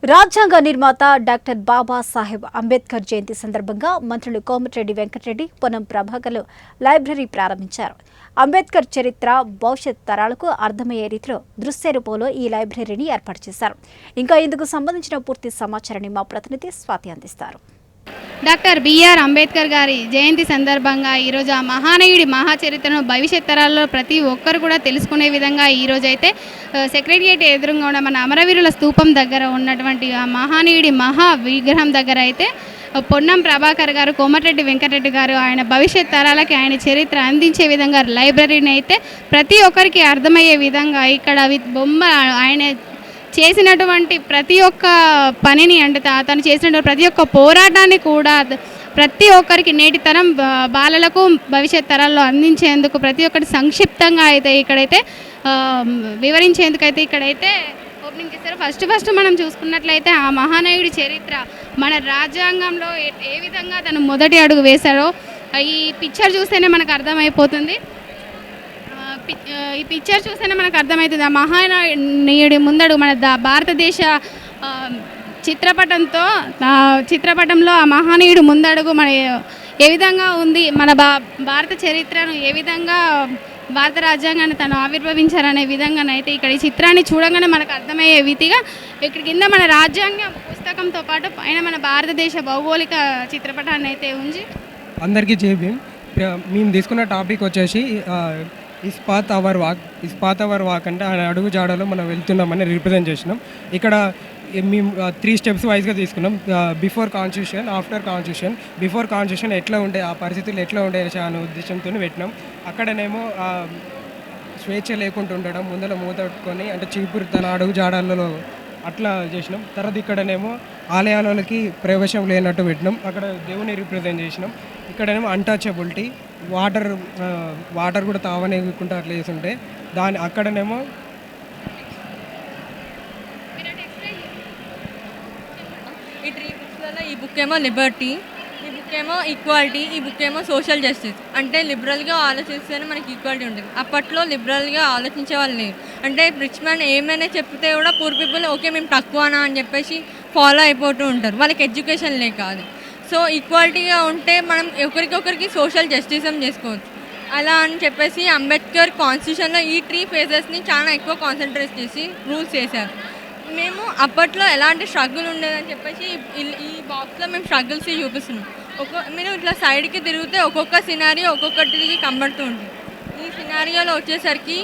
రాజ్యాంగ నిర్మాత డాక్టర్ బాబా సాహెబ్ అంబేద్కర్ జయంతి సందర్భంగా మంత్రులు కోమటిరెడ్డి వెంకటరెడ్డి, పొన్నం ప్రభాకర్లు లైబ్రరీ ప్రారంభించారు. అంబేద్కర్ చరిత్ర భవిష్యత్ తరాలకు అర్థమయ్యే రీతిలో దృశ్య రూపంలో ఈ లైబ్రరీని ఏర్పాటు చేశారు. ఇంకా ఇందుకు సంబంధించిన పూర్తి సమాచారాన్ని మా ప్రతినిధి స్వాతి అందిస్తారు. డాక్టర్ బిఆర్ అంబేద్కర్ గారి జయంతి సందర్భంగా ఈరోజు ఆ మహానీయుడి మహాచరిత్రను భవిష్యత్ తరాల్లో ప్రతి ఒక్కరు కూడా తెలుసుకునే విధంగా ఈరోజైతే సెక్రటరియట్ ఎదురుగా ఉన్న మన అమరవీరుల స్తూపం దగ్గర ఉన్నటువంటి ఆ మహానీయుడి మహా విగ్రహం దగ్గర అయితే పొన్నం ప్రభాకర్ గారు, కోమటిరెడ్డి వెంకటరెడ్డి గారు ఆయన భవిష్యత్ తరాలకి ఆయన చరిత్ర అందించే విధంగా లైబ్రరీని అయితే ప్రతి ఒక్కరికి అర్థమయ్యే విధంగా ఇక్కడ బొమ్మ ఆయన చేసినటువంటి ప్రతి ఒక్క పనిని అంటే అతను చేసినటువంటి ప్రతి ఒక్క పోరాటాన్ని కూడా ప్రతి ఒక్కరికి నేటి తరం బాలలకు భవిష్యత్ తరాల్లో అందించేందుకు ప్రతి ఒక్కటి సంక్షిప్తంగా అయితే ఇక్కడైతే వివరించేందుకైతే ఇక్కడైతే ఓపెనింగ్ చేశారు. ఫస్ట్ మనం చూసుకున్నట్లయితే ఆ మహానీయుడి చరిత్ర మన రాజ్యాంగంలో ఏ విధంగా తను మొదటి అడుగు వేశారో ఈ పిక్చర్ చూస్తేనే మనకు అర్థమైపోతుంది. ఈ పిక్చర్ చూస్తేనే మనకు అర్థమవుతుంది ఆ మహానీయుడి ముందడు మన భారతదేశ చిత్రపటంలో ఆ మహానీయుడు ముందడుగు మన ఏ విధంగా ఉంది, మన భారత చరిత్రను ఏ విధంగా భారత రాజ్యాంగాన్ని తను ఆవిర్భవించారనే విధంగానైతే ఇక్కడ ఈ చిత్రాన్ని చూడగానే మనకు అర్థమయ్యే రీతిగా ఇక్కడ కింద మన రాజ్యాంగ పుస్తకంతో పాటు పైన మన భారతదేశ భౌగోళిక చిత్రపటాన్ని అయితే ఉంచి అందరికీ జేబీ. మేము తీసుకున్న టాపిక్ వచ్చేసి ఇస్పాత్ అవర్ వాక్ అంటే అడుగు జాడలో మనం వెళ్తున్నామని రిప్రజెంట్ చేసినాం. ఇక్కడ మేము 3 స్టెప్స్ వైజ్గా తీసుకున్నాం. Before constitution, after constitution, before constitution ఎట్లా ఉండే, ఆ పరిస్థితులు ఎట్లా ఉండే అనే ఉద్దేశంతో పెట్టినాం. అక్కడనేమో స్వేచ్ఛ లేకుండా ఉండడం, ముందర మూత పెట్టుకొని అంటే చీపురు తన అడుగు జాడలలో అట్లా చేసినాం. తర్వాత ఇక్కడనేమో ఆలయాలకి ప్రవేశం లేనట్టు పెట్టినాం. అక్కడ దేవుని రిప్రజెంట్ చేసినాం. ఇక్కడనేమో అన్టచబిలిటీ, వాటర్ కూడా తావనేయకుండా అట్లా చేస్తుంటే అక్కడనేమో ఈ 3 బుక్స్లలో ఈ బుక్ ఏమో లిబర్టీ, ఈ బుక్ ఏమో ఈక్వాలిటీ, ఈ బుక్ ఏమో సోషల్ జస్టిస్. అంటే లిబరల్గా ఆలోచిస్తేనే మనకి ఈక్వాలిటీ ఉంటుంది. అప్పట్లో లిబరల్గా ఆలోచించే వాళ్ళు లేరు. అంటే రిచ్ మ్యాన్ ఏమైనా చెప్తే కూడా పూర్ పీపుల్ ఓకే మేము తక్కువనా అని చెప్పేసి ఫాలో అయిపోతూ ఉంటారు, వాళ్ళకి ఎడ్యుకేషన్ లేక. అది సో ఈక్వాలిటీగా ఉంటే మనం ఒకరికొకరికి సోషల్ జస్టిజం చేసుకోవచ్చు. అలా అని చెప్పేసి అంబేద్కర్ కాన్స్టిట్యూషన్లో ఈ 3 ఫేజెస్ని చాలా ఎక్కువ కాన్సన్ట్రేట్ చేసి రూల్స్ చేశారు. మేము అప్పట్లో ఎలాంటి స్ట్రగుల్ ఉండేదని చెప్పేసి ఈ బాక్స్లో మేము స్ట్రగుల్స్ చూపిస్తున్నాం. మీరు ఇట్లా సైడ్కి తిరిగితే ఒక్కొక్క సినారియో ఒక్కొక్కటికి కనబడుతూ ఉంటుంది. ఈ సినారియోలో వచ్చేసరికి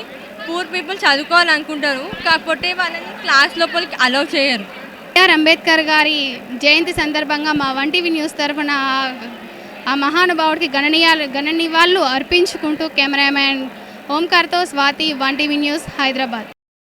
పూర్ పీపుల్ చదువుకోవాలనుకుంటారు, కాకపోతే వాళ్ళని క్లాస్ లోపలికి అలౌ చేయరు. బిఆర్ అంబేద్కర్ గారి జయంతి సందర్భంగా మా 1TV న్యూస్ తరఫున ఆ మహానుభావుడికి గణనీయాలు అర్పించుకుంటూ కెమెరామ్యాన్ ఓంకార్తో స్వాతి, 1TV న్యూస్, హైదరాబాద్.